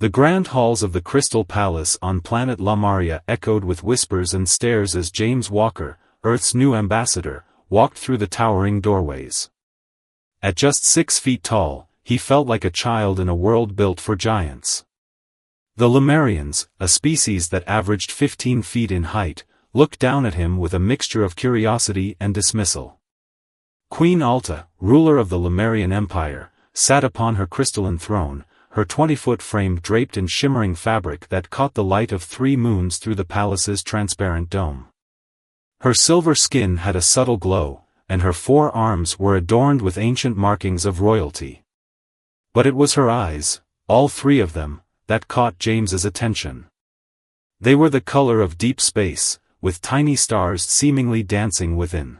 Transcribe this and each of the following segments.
The grand halls of the Crystal Palace on planet Lamaria echoed with whispers and stares as James Walker, Earth's new ambassador, walked through the towering doorways. At just 6 feet tall, he felt like a child in a world built for giants. The Lemurians, a species that averaged 15 feet in height, looked down at him with a mixture of curiosity and dismissal. Queen Alta, ruler of the Lemurian Empire, sat upon her crystalline throne, her 20-foot frame draped in shimmering fabric that caught the light of 3 moons through the palace's transparent dome. Her silver skin had a subtle glow, and her 4 arms were adorned with ancient markings of royalty. But it was her eyes, all 3 of them, that caught James's attention. They were the color of deep space, with tiny stars seemingly dancing within.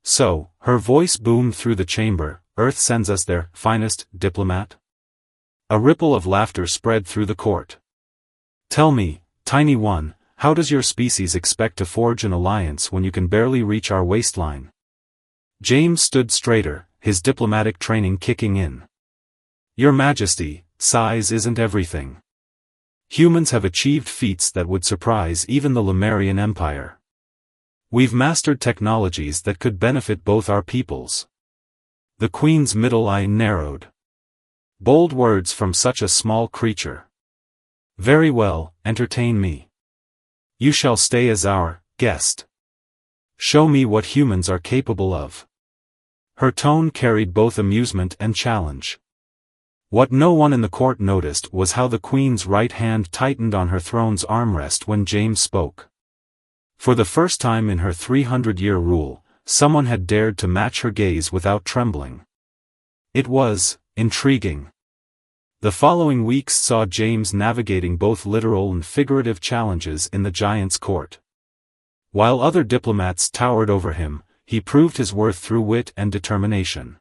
So, her voice boomed through the chamber, Earth sends us their finest diplomat? A ripple of laughter spread through the court. Tell me, tiny one, how does your species expect to forge an alliance when you can barely reach our waistline? James stood straighter, his diplomatic training kicking in. Your Majesty, size isn't everything. Humans have achieved feats that would surprise even the Lemurian Empire. We've mastered technologies that could benefit both our peoples. The Queen's middle eye narrowed. Bold words from such a small creature. Very well, entertain me. You shall stay as our guest. Show me what humans are capable of. Her tone carried both amusement and challenge. What no one in the court noticed was how the Queen's right hand tightened on her throne's armrest when James spoke. For the first time in her 300-year rule, someone had dared to match her gaze without trembling. It was intriguing. The following weeks saw James navigating both literal and figurative challenges in the giant's court. While other diplomats towered over him, he proved his worth through wit and determination.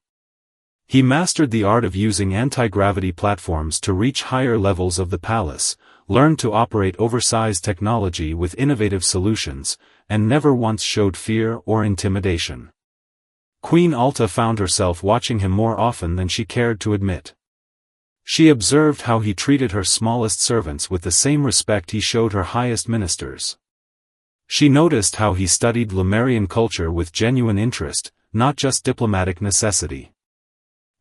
He mastered the art of using anti-gravity platforms to reach higher levels of the palace, learned to operate oversized technology with innovative solutions, and never once showed fear or intimidation. Queen Alta found herself watching him more often than she cared to admit. She observed how he treated her smallest servants with the same respect he showed her highest ministers. She noticed how he studied Lemurian culture with genuine interest, not just diplomatic necessity.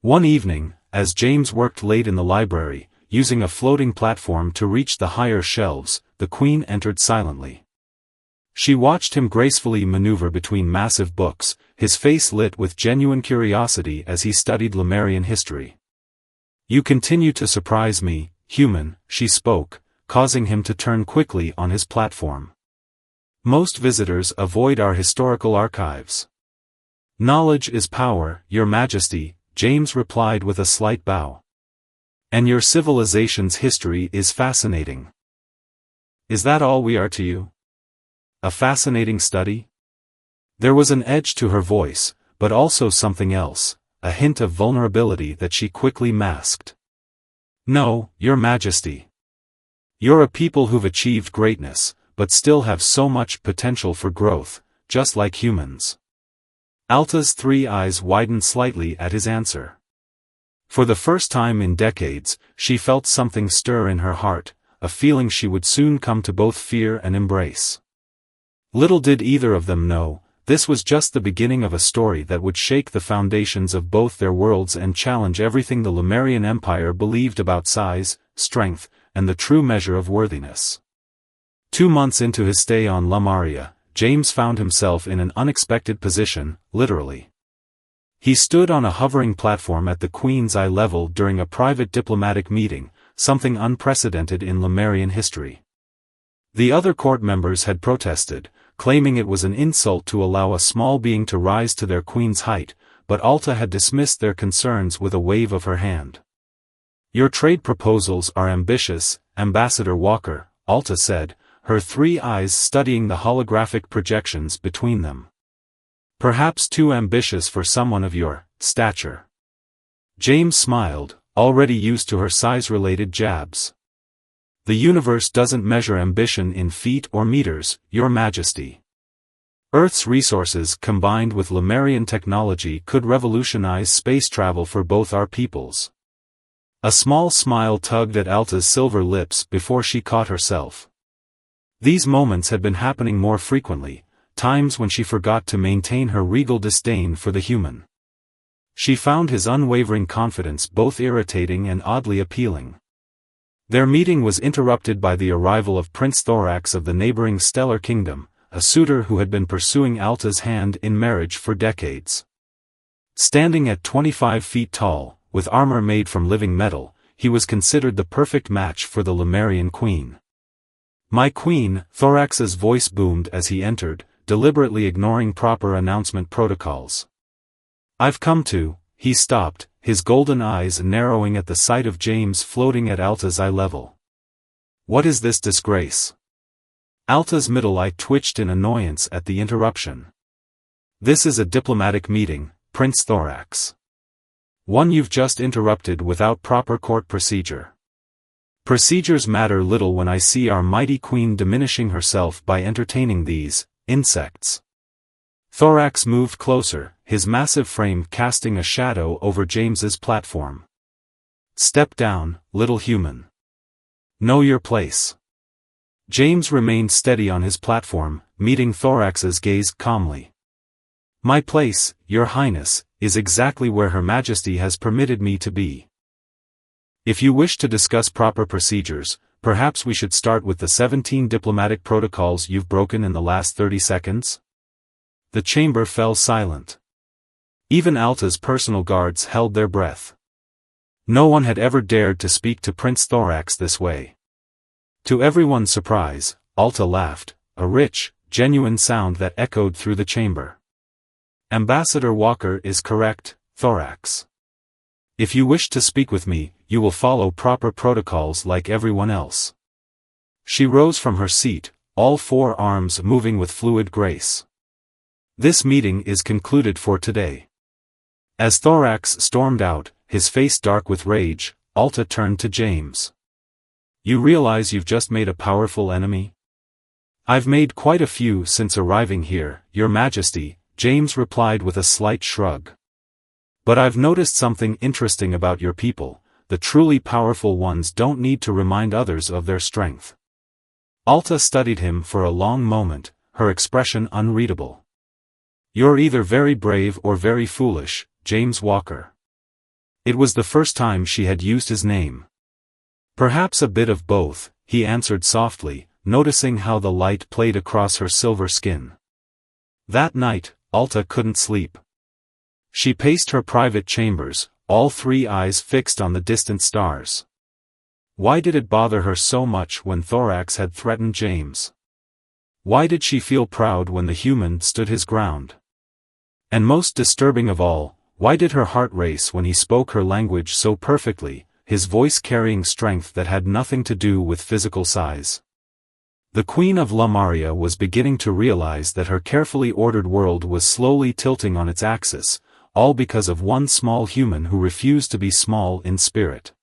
One evening, as James worked late in the library, using a floating platform to reach the higher shelves, the Queen entered silently. She watched him gracefully maneuver between massive books, his face lit with genuine curiosity as he studied Lemurian history. You continue to surprise me, human, she spoke, causing him to turn quickly on his platform. Most visitors avoid our historical archives. Knowledge is power, Your Majesty, James replied with a slight bow. And your civilization's history is fascinating. Is that all we are to you? A fascinating study? There was an edge to her voice, but also something else, a hint of vulnerability that she quickly masked. No, Your Majesty. You're a people who've achieved greatness, but still have so much potential for growth, just like humans. Alta's 3 eyes widened slightly at his answer. For the first time in decades, she felt something stir in her heart, a feeling she would soon come to both fear and embrace. Little did either of them know, this was just the beginning of a story that would shake the foundations of both their worlds and challenge everything the Lemurian Empire believed about size, strength, and the true measure of worthiness. 2 months into his stay on Lamaria, James found himself in an unexpected position, literally. He stood on a hovering platform at the Queen's eye level during a private diplomatic meeting, something unprecedented in Lemurian history. The other court members had protested, claiming it was an insult to allow a small being to rise to their queen's height, but Alta had dismissed their concerns with a wave of her hand. Your trade proposals are ambitious, Ambassador Walker, Alta said, her 3 eyes studying the holographic projections between them. Perhaps too ambitious for someone of your stature. James smiled, already used to her size-related jabs. The universe doesn't measure ambition in feet or meters, Your Majesty. Earth's resources combined with Lemurian technology could revolutionize space travel for both our peoples. A small smile tugged at Alta's silver lips before she caught herself. These moments had been happening more frequently, times when she forgot to maintain her regal disdain for the human. She found his unwavering confidence both irritating and oddly appealing. Their meeting was interrupted by the arrival of Prince Thorax of the neighboring stellar kingdom, a suitor who had been pursuing Alta's hand in marriage for decades. Standing at 25 feet tall, with armor made from living metal, he was considered the perfect match for the Lemurian queen. "My queen," Thorax's voice boomed as he entered, deliberately ignoring proper announcement protocols. "I've come to..." He stopped, his golden eyes narrowing at the sight of James floating at Alta's eye level. "What is this disgrace?" Alta's middle eye twitched in annoyance at the interruption. "This is a diplomatic meeting, Prince Thorax. One you've just interrupted without proper court procedure. Procedures matter little when I see our mighty queen diminishing herself by entertaining these insects." Thorax moved closer, his massive frame casting a shadow over James's platform. "Step down, little human. Know your place." James remained steady on his platform, meeting Thorax's gaze calmly. "My place, Your Highness, is exactly where Her Majesty has permitted me to be. If you wish to discuss proper procedures, perhaps we should start with the 17 diplomatic protocols you've broken in the last 30 seconds? The chamber fell silent. Even Alta's personal guards held their breath. No one had ever dared to speak to Prince Thorax this way. To everyone's surprise, Alta laughed, a rich, genuine sound that echoed through the chamber. "Ambassador Walker is correct, Thorax. If you wish to speak with me, you will follow proper protocols like everyone else." She rose from her seat, all four arms moving with fluid grace. "This meeting is concluded for today." As Thorax stormed out, his face dark with rage, Alta turned to James. "You realize you've just made a powerful enemy?" "I've made quite a few since arriving here, Your Majesty," James replied with a slight shrug. "But I've noticed something interesting about your people. The truly powerful ones don't need to remind others of their strength." Alta studied him for a long moment, her expression unreadable. "You're either very brave or very foolish, James Walker." It was the first time she had used his name. "Perhaps a bit of both," he answered softly, noticing how the light played across her silver skin. That night, Alta couldn't sleep. She paced her private chambers, all three eyes fixed on the distant stars. Why did it bother her so much when Thorax had threatened James? Why did she feel proud when the human stood his ground? And most disturbing of all, why did her heart race when he spoke her language so perfectly, his voice carrying strength that had nothing to do with physical size? The Queen of Lemuria was beginning to realize that her carefully ordered world was slowly tilting on its axis, all because of one small human who refused to be small in spirit.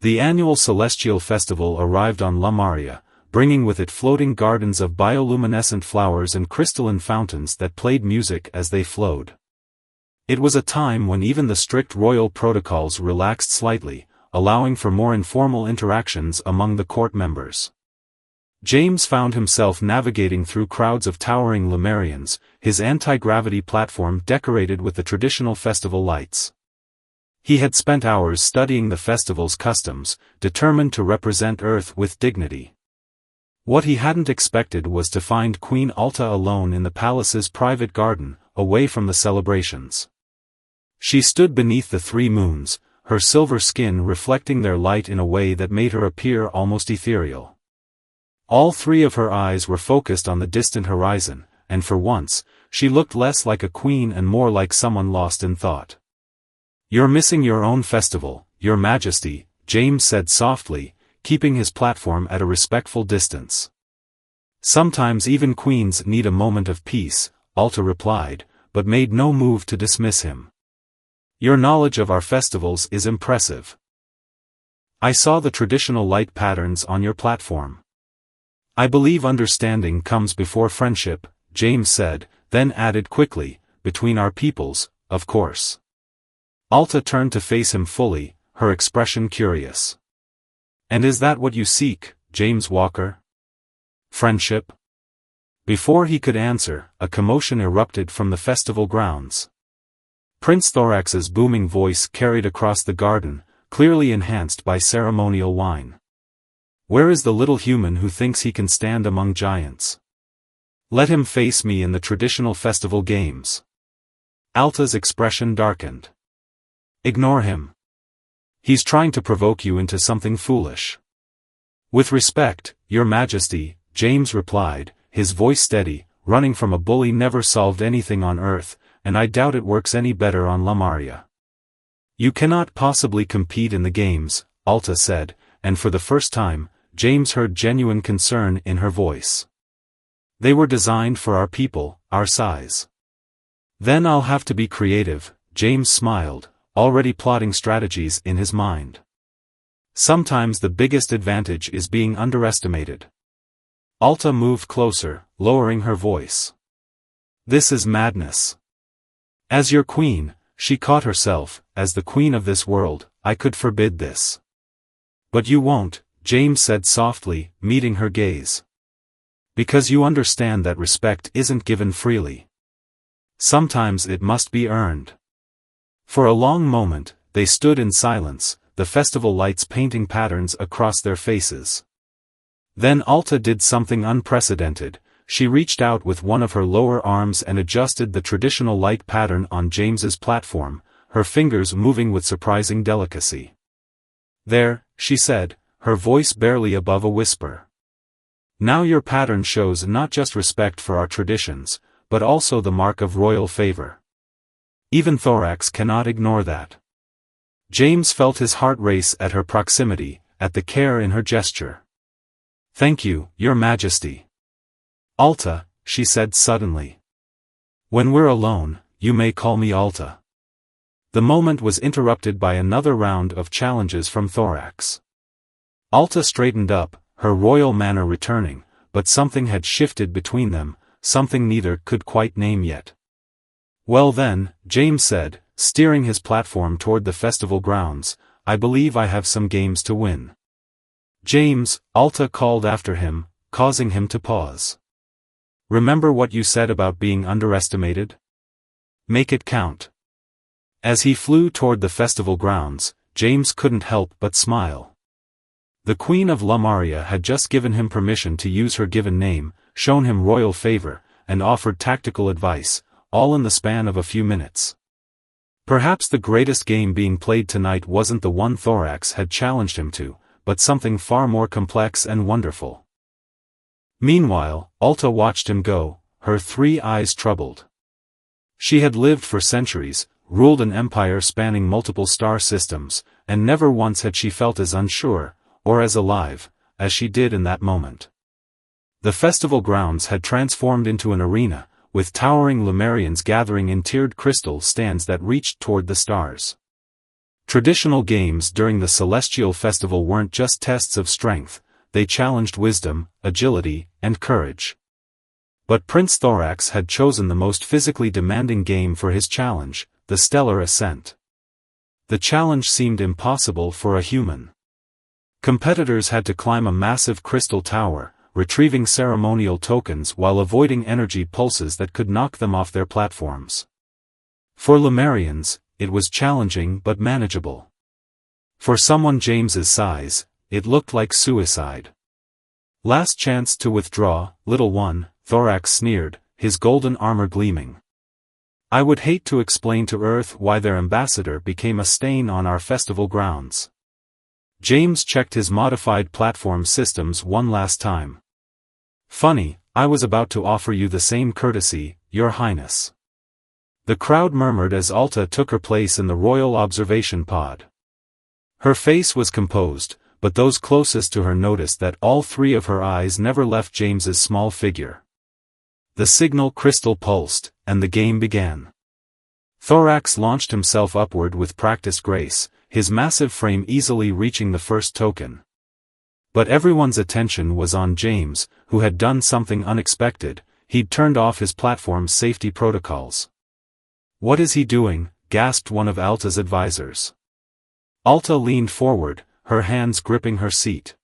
The annual Celestial Festival arrived on Lemuria, bringing with it floating gardens of bioluminescent flowers and crystalline fountains that played music as they flowed. It was a time when even the strict royal protocols relaxed slightly, allowing for more informal interactions among the court members. James found himself navigating through crowds of towering Lemurians, his anti-gravity platform decorated with the traditional festival lights. He had spent hours studying the festival's customs, determined to represent Earth with dignity. What he hadn't expected was to find Queen Alta alone in the palace's private garden, away from the celebrations. She stood beneath the three moons, her silver skin reflecting their light in a way that made her appear almost ethereal. All three of her eyes were focused on the distant horizon, and for once, she looked less like a queen and more like someone lost in thought. "You're missing your own festival, Your Majesty," James said softly, keeping his platform at a respectful distance. "Sometimes even queens need a moment of peace," Alta replied, but made no move to dismiss him. "Your knowledge of our festivals is impressive. I saw the traditional light patterns on your platform." "I believe understanding comes before friendship," James said, then added quickly, "between our peoples, of course." Alta turned to face him fully, her expression curious. "And is that what you seek, James Walker? Friendship?" Before he could answer, a commotion erupted from the festival grounds. Prince Thorax's booming voice carried across the garden, clearly enhanced by ceremonial wine. "Where is the little human who thinks he can stand among giants? Let him face me in the traditional festival games." Alta's expression darkened. "Ignore him. He's trying to provoke you into something foolish." "With respect, Your Majesty," James replied, his voice steady, "running from a bully never solved anything on Earth, and I doubt it works any better on Lamaria." "You cannot possibly compete in the games," Alta said, and for the first time, James heard genuine concern in her voice. "They were designed for our people, our size." "Then I'll have to be creative," James smiled, already plotting strategies in his mind. "Sometimes the biggest advantage is being underestimated." Alta moved closer, lowering her voice. "This is madness. As your queen," she caught herself, "as the queen of this world, I could forbid this." "But you won't," James said softly, meeting her gaze. "Because you understand that respect isn't given freely. Sometimes it must be earned." For a long moment, they stood in silence, the festival lights painting patterns across their faces. Then Alta did something unprecedented. She reached out with one of her lower arms and adjusted the traditional light pattern on James's platform, her fingers moving with surprising delicacy. "There," she said, her voice barely above a whisper. "Now your pattern shows not just respect for our traditions, but also the mark of royal favor. Even Thorax cannot ignore that." James felt his heart race at her proximity, at the care in her gesture. "Thank you, Your Majesty." "Alta," she said suddenly. "When we're alone, you may call me Alta." The moment was interrupted by another round of challenges from Thorax. Alta straightened up, her royal manner returning, but something had shifted between them, something neither could quite name yet. "Well then," James said, steering his platform toward the festival grounds, "I believe I have some games to win." "James," Alta called after him, causing him to pause. "Remember what you said about being underestimated? Make it count." As he flew toward the festival grounds, James couldn't help but smile. The Queen of Lamaria had just given him permission to use her given name, shown him royal favor, and offered tactical advice, all in the span of a few minutes. Perhaps the greatest game being played tonight wasn't the one Thorax had challenged him to, but something far more complex and wonderful. Meanwhile, Alta watched him go, her three eyes troubled. She had lived for centuries, ruled an empire spanning multiple star systems, and never once had she felt as unsure, or as alive, as she did in that moment. The festival grounds had transformed into an arena, with towering Lemurians gathering in tiered crystal stands that reached toward the stars. Traditional games during the celestial festival weren't just tests of strength, they challenged wisdom, agility, and courage. But Prince Thorax had chosen the most physically demanding game for his challenge, the stellar ascent. The challenge seemed impossible for a human. Competitors had to climb a massive crystal tower, retrieving ceremonial tokens while avoiding energy pulses that could knock them off their platforms. For Lemurians, it was challenging but manageable. For someone James's size, it looked like suicide. "Last chance to withdraw, little one," Thorax sneered, his golden armor gleaming. "I would hate to explain to Earth why their ambassador became a stain on our festival grounds." James checked his modified platform systems one last time. "Funny, I was about to offer you the same courtesy, Your Highness." The crowd murmured as Alta took her place in the royal observation pod. Her face was composed, but those closest to her noticed that all three of her eyes never left James's small figure. The signal crystal pulsed, and the game began. Thorax launched himself upward with practiced grace, his massive frame easily reaching the first token. But everyone's attention was on James, who had done something unexpected. He'd turned off his platform's safety protocols. "What is he doing?" gasped one of Alta's advisors. Alta leaned forward, her hands gripping her seat.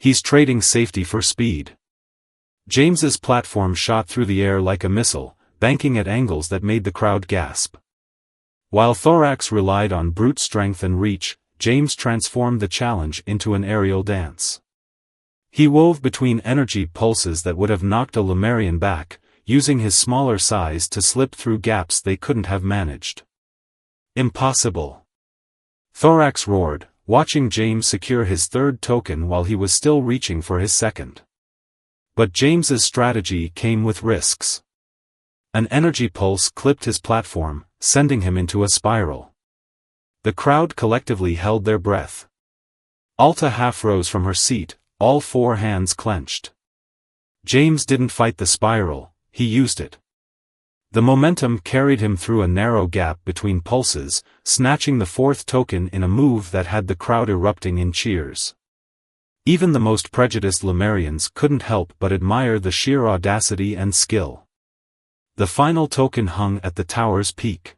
He's trading safety for speed. James's platform shot through the air like a missile, banking at angles that made the crowd gasp. While Thorax relied on brute strength and reach, James transformed the challenge into an aerial dance. He wove between energy pulses that would have knocked a Lemurian back, using his smaller size to slip through gaps they couldn't have managed. Impossible! Thorax roared, watching James secure his third token while he was still reaching for his second. But James's strategy came with risks. An energy pulse clipped his platform, sending him into a spiral. The crowd collectively held their breath. Alta half rose from her seat, all four hands clenched. James didn't fight the spiral, he used it. The momentum carried him through a narrow gap between pulses, snatching the fourth token in a move that had the crowd erupting in cheers. Even the most prejudiced Lemurians couldn't help but admire the sheer audacity and skill. The final token hung at the tower's peak.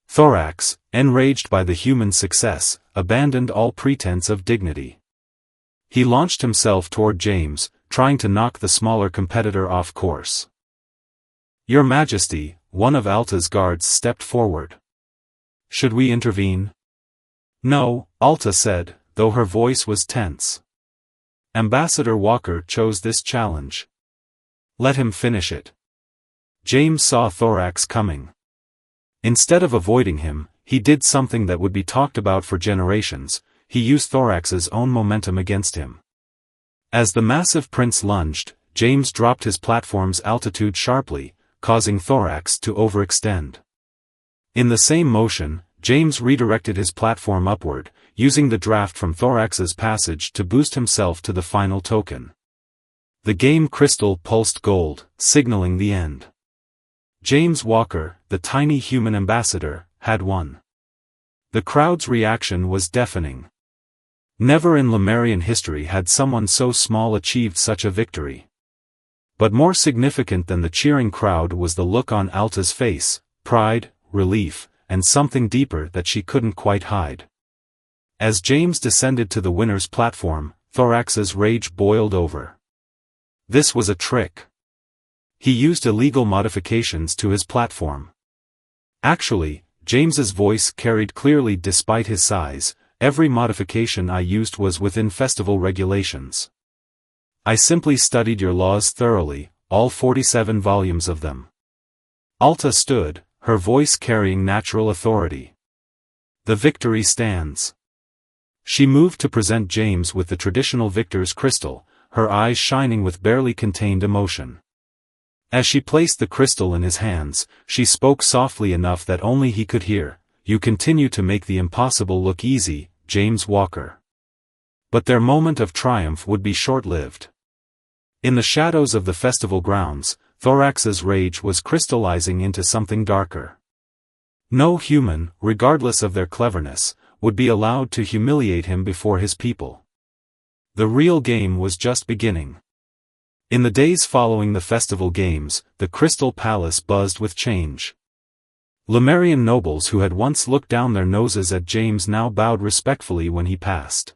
Thorax, enraged by the human success, abandoned all pretense of dignity. He launched himself toward James, trying to knock the smaller competitor off course. "Your Majesty," one of Alta's guards stepped forward. "Should we intervene?" "No," Alta said, though her voice was tense. "Ambassador Walker chose this challenge. Let him finish it." James saw Thorax coming. Instead of avoiding him, he did something that would be talked about for generations. He used Thorax's own momentum against him. As the massive prince lunged, James dropped his platform's altitude sharply, causing Thorax to overextend. In the same motion, James redirected his platform upward, using the draft from Thorax's passage to boost himself to the final token. The game crystal pulsed gold, signaling the end. James Walker, the tiny human ambassador, had won. The crowd's reaction was deafening. Never in Lemurian history had someone so small achieved such a victory. But more significant than the cheering crowd was the look on Alta's face, pride, relief, and something deeper that she couldn't quite hide. As James descended to the winner's platform, Thorax's rage boiled over. This was a trick. He used illegal modifications to his platform. Actually, James's voice carried clearly despite his size. "Every modification I used was within festival regulations. I simply studied your laws thoroughly, all 47 volumes of them." Alta stood, her voice carrying natural authority. "The victory stands." She moved to present James with the traditional victor's crystal, her eyes shining with barely contained emotion. As she placed the crystal in his hands, she spoke softly enough that only he could hear. "You continue to make the impossible look easy, James Walker." But their moment of triumph would be short-lived. In the shadows of the festival grounds, Thorax's rage was crystallizing into something darker. No human, regardless of their cleverness, would be allowed to humiliate him before his people. The real game was just beginning. In the days following the festival games, the Crystal Palace buzzed with change. Lemurian nobles who had once looked down their noses at James now bowed respectfully when he passed.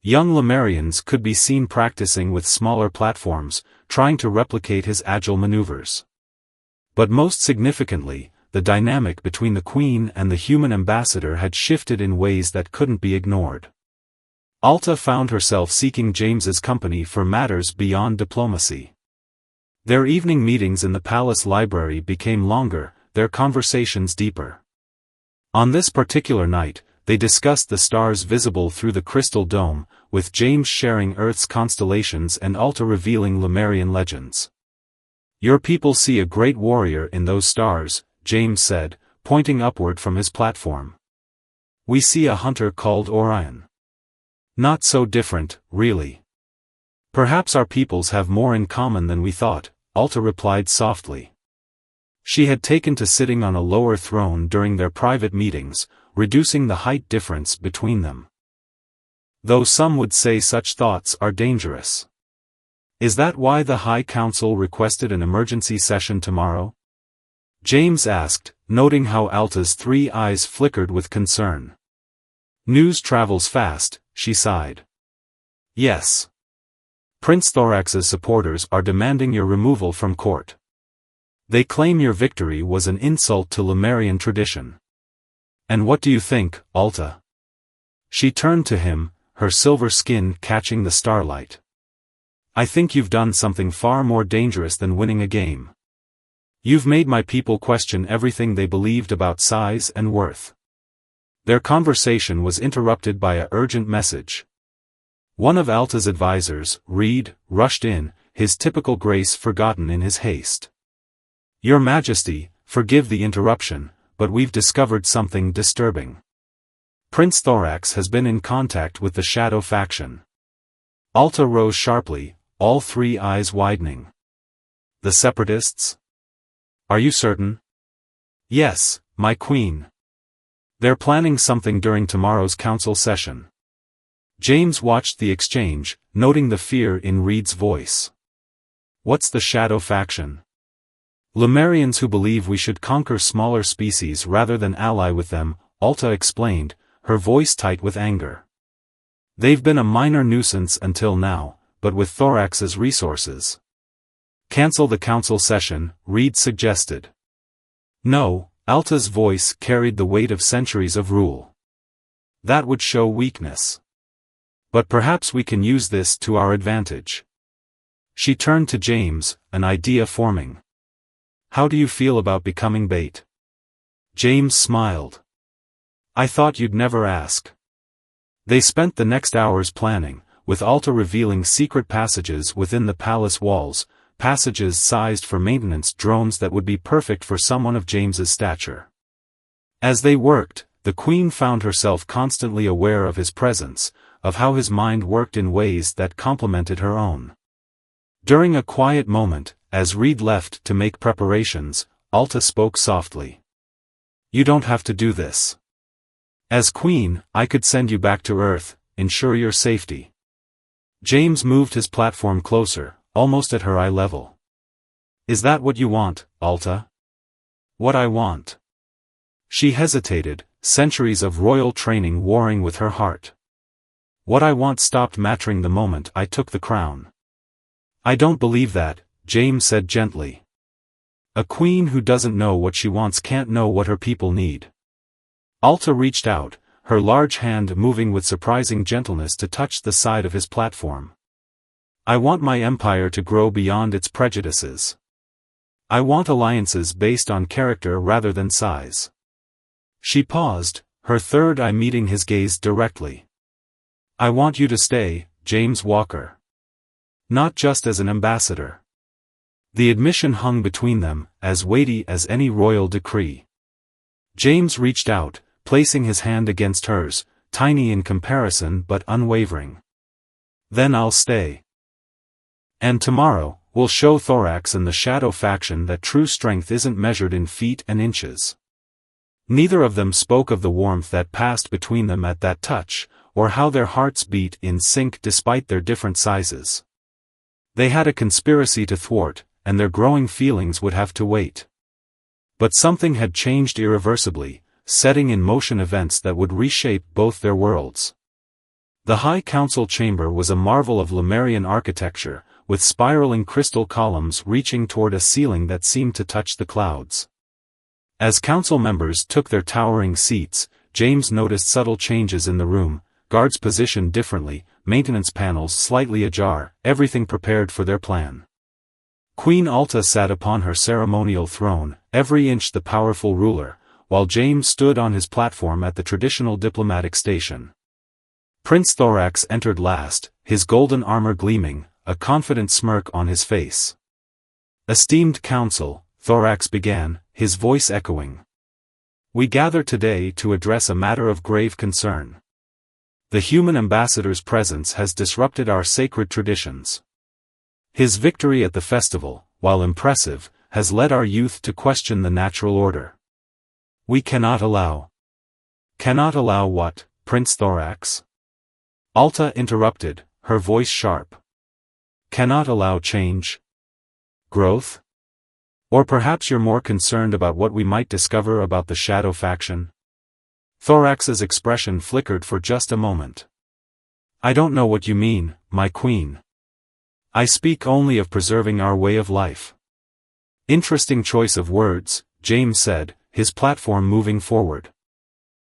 Young Lemurians could be seen practicing with smaller platforms, trying to replicate his agile maneuvers. But most significantly, the dynamic between the Queen and the human ambassador had shifted in ways that couldn't be ignored. Alta found herself seeking James's company for matters beyond diplomacy. Their evening meetings in the palace library became longer, their conversations deeper. On this particular night, they discussed the stars visible through the crystal dome, with James sharing Earth's constellations and Alta revealing Lemurian legends. "Your people see a great warrior in those stars," James said, pointing upward from his platform. "We see a hunter called Orion." "Not so different, really. Perhaps our peoples have more in common than we thought," Alta replied softly. She had taken to sitting on a lower throne during their private meetings, reducing the height difference between them. "Though some would say such thoughts are dangerous. Is that why the High Council requested an emergency session tomorrow?" James asked, noting how Alta's 3 eyes flickered with concern. News travels fast, she sighed. Yes. Prince Thorax's supporters are demanding your removal from court. They claim your victory was an insult to Lemurian tradition. And what do you think, Alta? She turned to him, her silver skin catching the starlight. I think you've done something far more dangerous than winning a game. You've made my people question everything they believed about size and worth. Their conversation was interrupted by an urgent message. One of Alta's advisors, Reed, rushed in, his typical grace forgotten in his haste. Your Majesty, forgive the interruption, but we've discovered something disturbing. Prince Thorax has been in contact with the Shadow faction. Alta rose sharply, all three eyes widening. The Separatists? Are you certain? Yes, my queen. They're planning something during tomorrow's council session. James watched the exchange, noting the fear in Reed's voice. What's the Shadow faction? Lemurians who believe we should conquer smaller species rather than ally with them, Alta explained, her voice tight with anger. They've been a minor nuisance until now, but with Thorax's resources. Cancel the council session, Reed suggested. No, Alta's voice carried the weight of centuries of rule. That would show weakness. But perhaps we can use this to our advantage. She turned to James, an idea forming. How do you feel about becoming bait? James smiled. I thought you'd never ask. They spent the next hours planning, with Alta revealing secret passages within the palace walls, passages sized for maintenance drones that would be perfect for someone of James's stature. As they worked, the Queen found herself constantly aware of his presence, of how his mind worked in ways that complemented her own. During a quiet moment, as Reed left to make preparations, Alta spoke softly. You don't have to do this. As Queen, I could send you back to Earth, ensure your safety. James moved his platform closer, almost at her eye level. Is that what you want, Alta? What I want. She hesitated, centuries of royal training warring with her heart. What I want stopped mattering the moment I took the crown. I don't believe that, James said gently. A queen who doesn't know what she wants can't know what her people need. Alta reached out, her large hand moving with surprising gentleness to touch the side of his platform. I want my empire to grow beyond its prejudices. I want alliances based on character rather than size. She paused, her third eye meeting his gaze directly. I want you to stay, James Walker. Not just as an ambassador. The admission hung between them, as weighty as any royal decree. James reached out, placing his hand against hers, tiny in comparison but unwavering. Then I'll stay. And tomorrow, we'll show Thorax and the Shadow faction that true strength isn't measured in feet and inches. Neither of them spoke of the warmth that passed between them at that touch, or how their hearts beat in sync despite their different sizes. They had a conspiracy to thwart, and their growing feelings would have to wait. But something had changed irreversibly, setting in motion events that would reshape both their worlds. The High Council chamber was a marvel of Lemurian architecture, with spiraling crystal columns reaching toward a ceiling that seemed to touch the clouds. As council members took their towering seats, James noticed subtle changes in the room, guards positioned differently, maintenance panels slightly ajar, everything prepared for their plan. Queen Alta sat upon her ceremonial throne, every inch the powerful ruler, while James stood on his platform at the traditional diplomatic station. Prince Thorax entered last, his golden armor gleaming, a confident smirk on his face. Esteemed council, Thorax began, his voice echoing. We gather today to address a matter of grave concern. The human ambassador's presence has disrupted our sacred traditions. His victory at the festival, while impressive, has led our youth to question the natural order. We cannot allow. Cannot allow what, Prince Thorax? Alta interrupted, her voice sharp. Cannot allow change? Growth? Or perhaps you're more concerned about what we might discover about the Shadow faction? Thorax's expression flickered for just a moment. I don't know what you mean, my queen. I speak only of preserving our way of life. Interesting choice of words, James said, his platform moving forward.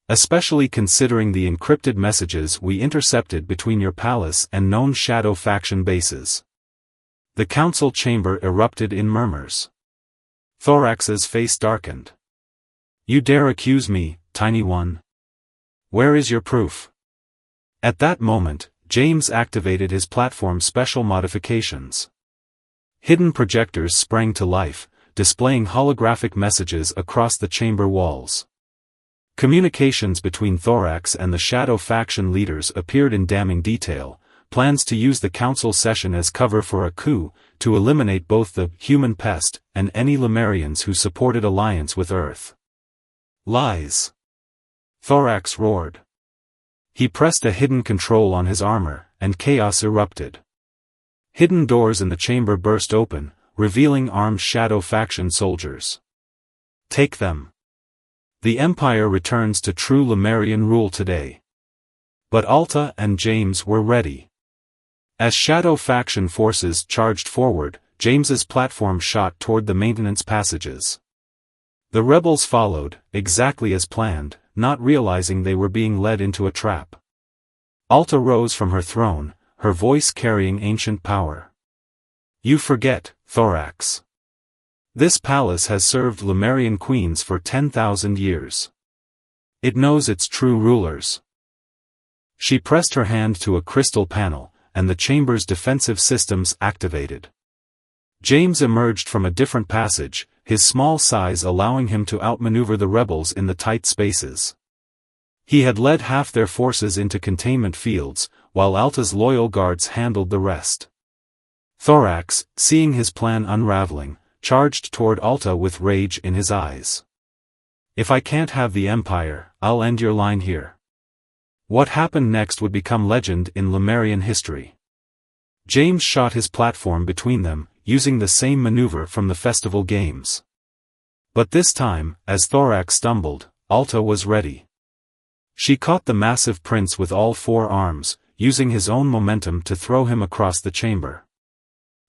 Especially considering the encrypted messages we intercepted between your palace and known shadow faction bases. The council chamber erupted in murmurs. Thorax's face darkened. You dare accuse me, tiny one? Where is your proof? At that moment, James activated his platform's special modifications. Hidden projectors sprang to life, displaying holographic messages across the chamber walls. Communications between Thorax and the Shadow faction leaders appeared in damning detail, plans to use the council session as cover for a coup, to eliminate both the human pest and any Lemurians who supported alliance with Earth. Lies! Thorax roared. He pressed a hidden control on his armor, and chaos erupted. Hidden doors in the chamber burst open, revealing armed Shadow faction soldiers. Take them. The Empire returns to true Lemurian rule today. But Alta and James were ready. As Shadow faction forces charged forward, James's platform shot toward the maintenance passages. The rebels followed, exactly as planned, not realizing they were being led into a trap. Alta rose from her throne, her voice carrying ancient power. You forget, Thorax. This palace has served Lemurian queens for 10,000 years. It knows its true rulers. She pressed her hand to a crystal panel, and the chamber's defensive systems activated. James emerged from a different passage, his small size allowing him to outmaneuver the rebels in the tight spaces. He had led half their forces into containment fields, while Alta's loyal guards handled the rest. Thorax, seeing his plan unraveling, charged toward Alta with rage in his eyes. If I can't have the Empire, I'll end your line here. What happened next would become legend in Lemurian history. James shot his platform between them, using the same maneuver from the festival games. But this time, as Thorax stumbled, Alta was ready. She caught the massive prince with all four arms, using his own momentum to throw him across the chamber.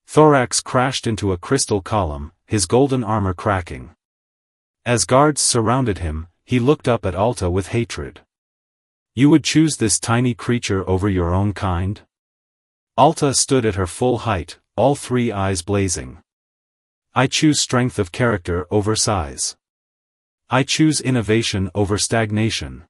Thorax crashed into a crystal column, his golden armor cracking. As guards surrounded him, he looked up at Alta with hatred. You would choose this tiny creature over your own kind? Alta stood at her full height, all three eyes blazing. I choose strength of character over size. I choose innovation over stagnation.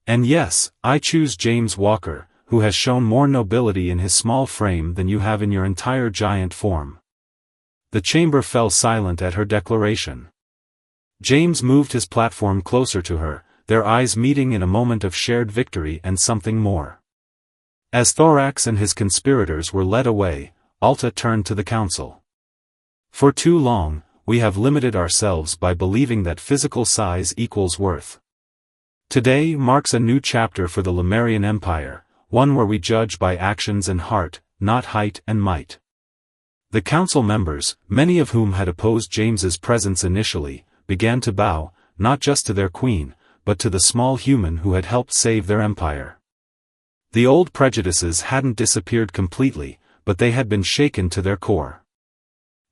And yes, I choose James Walker, who has shown more nobility in his small frame than you have in your entire giant form. The chamber fell silent at her declaration. James moved his platform closer to her, their eyes meeting in a moment of shared victory and something more. As Thorax and his conspirators were led away, Alta turned to the council. For too long, we have limited ourselves by believing that physical size equals worth. Today marks a new chapter for the Lemurian Empire, one where we judge by actions and heart, not height and might. The council members, many of whom had opposed James's presence initially, began to bow, not just to their queen, but to the small human who had helped save their empire. The old prejudices hadn't disappeared completely, but they had been shaken to their core.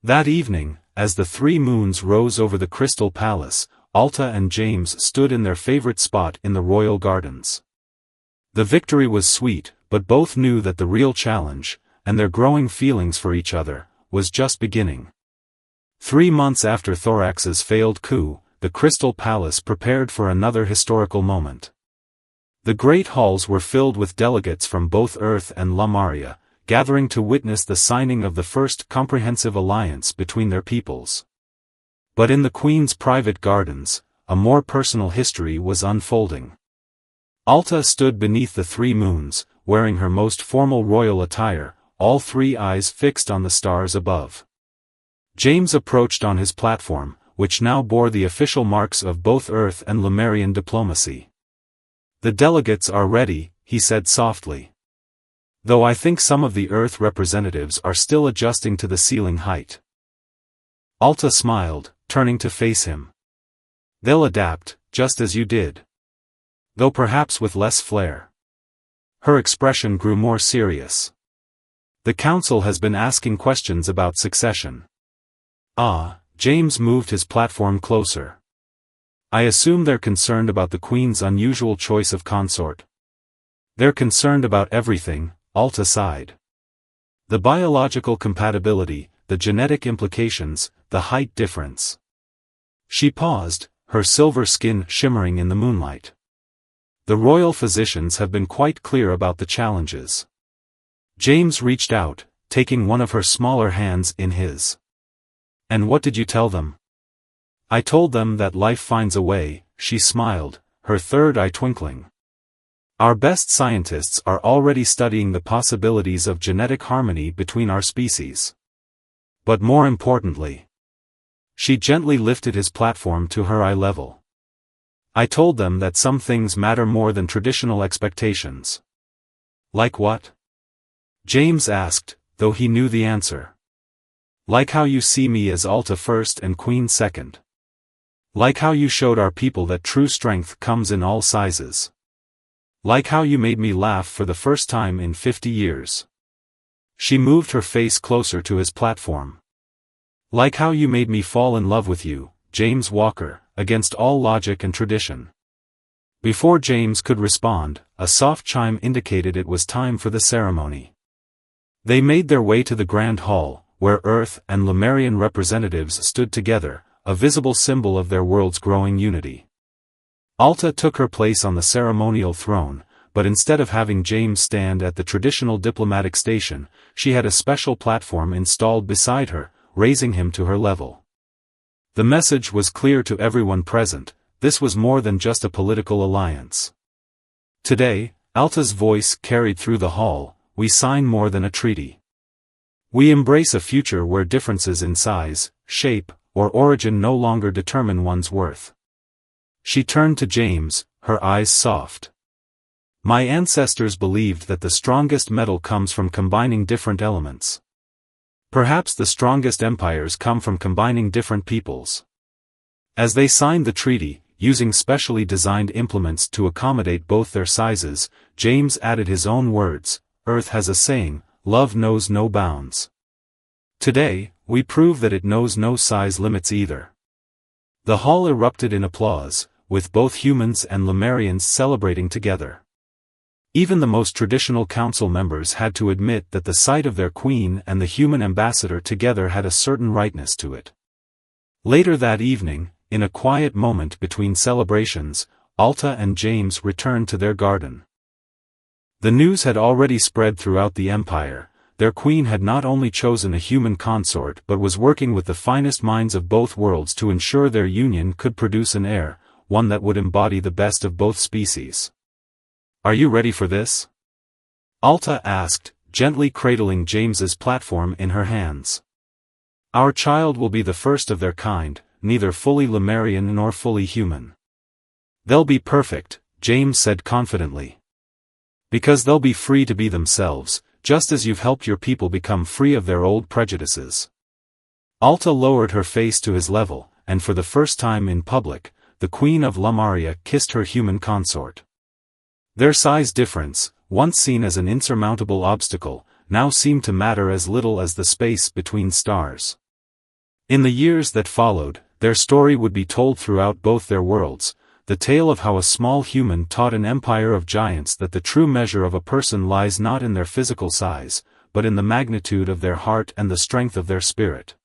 That evening, as the three moons rose over the Crystal Palace, Alta and James stood in their favorite spot in the royal gardens. The victory was sweet, but both knew that the real challenge, and their growing feelings for each other, was just beginning. 3 months after Thorax's failed coup, the Crystal Palace prepared for another historical moment. The great halls were filled with delegates from both Earth and Lemuria, gathering to witness the signing of the first comprehensive alliance between their peoples. But in the Queen's private gardens, a more personal history was unfolding. Alta stood beneath the three moons, wearing her most formal royal attire, all three eyes fixed on the stars above. James approached on his platform, which now bore the official marks of both Earth and Lemurian diplomacy. The delegates are ready, he said softly. Though I think some of the Earth representatives are still adjusting to the ceiling height. Alta smiled, turning to face him. They'll adapt, just as you did. though perhaps with less flair. Her expression grew more serious. The council has been asking questions about succession. James moved his platform closer. I assume they're concerned about the Queen's unusual choice of consort. They're concerned about everything, Alta sighed. The biological compatibility, the genetic implications, the height difference. She paused, her silver skin shimmering in the moonlight. The royal physicians have been quite clear about the challenges. James reached out, taking one of her smaller hands in his. And what did you tell them? I told them that life finds a way, she smiled, her third eye twinkling. Our best scientists are already studying the possibilities of genetic harmony between our species. But more importantly, she gently lifted his platform to her eye level. I told them that some things matter more than traditional expectations. Like what? James asked, though he knew the answer. Like how you see me as Alta first and Queen second. Like how you showed our people that true strength comes in all sizes. Like how you made me laugh for the first time in 50 years. She moved her face closer to his platform. Like how you made me fall in love with you, James Walker, against all logic and tradition. Before James could respond, a soft chime indicated it was time for the ceremony. They made their way to the Grand Hall, where Earth and Lemurian representatives stood together, a visible symbol of their world's growing unity. Alta took her place on the ceremonial throne, but instead of having James stand at the traditional diplomatic station, she had a special platform installed beside her, raising him to her level. The message was clear to everyone present: this was more than just a political alliance. Today, Alta's voice carried through the hall, we sign more than a treaty. We embrace a future where differences in size, shape, or origin no longer determine one's worth. She turned to James, her eyes soft. My ancestors believed that the strongest metal comes from combining different elements. Perhaps the strongest empires come from combining different peoples. As they signed the treaty, using specially designed implements to accommodate both their sizes, James added his own words: Earth has a saying, love knows no bounds. Today, we prove that it knows no size limits either. The hall erupted in applause, with both humans and Lemurians celebrating together. Even the most traditional council members had to admit that the sight of their queen and the human ambassador together had a certain rightness to it. Later that evening, in a quiet moment between celebrations, Alta and James returned to their garden. The news had already spread throughout the empire. Their queen had not only chosen a human consort but was working with the finest minds of both worlds to ensure their union could produce an heir, one that would embody the best of both species. Are you ready for this? Alta asked, gently cradling James's platform in her hands. Our child will be the first of their kind, neither fully Lemurian nor fully human. They'll be perfect, James said confidently. Because they'll be free to be themselves, just as you've helped your people become free of their old prejudices. Alta lowered her face to his level, and for the first time in public, the Queen of Lemuria kissed her human consort. Their size difference, once seen as an insurmountable obstacle, now seemed to matter as little as the space between stars. In the years that followed, their story would be told throughout both their worlds, the tale of how a small human taught an empire of giants that the true measure of a person lies not in their physical size, but in the magnitude of their heart and the strength of their spirit.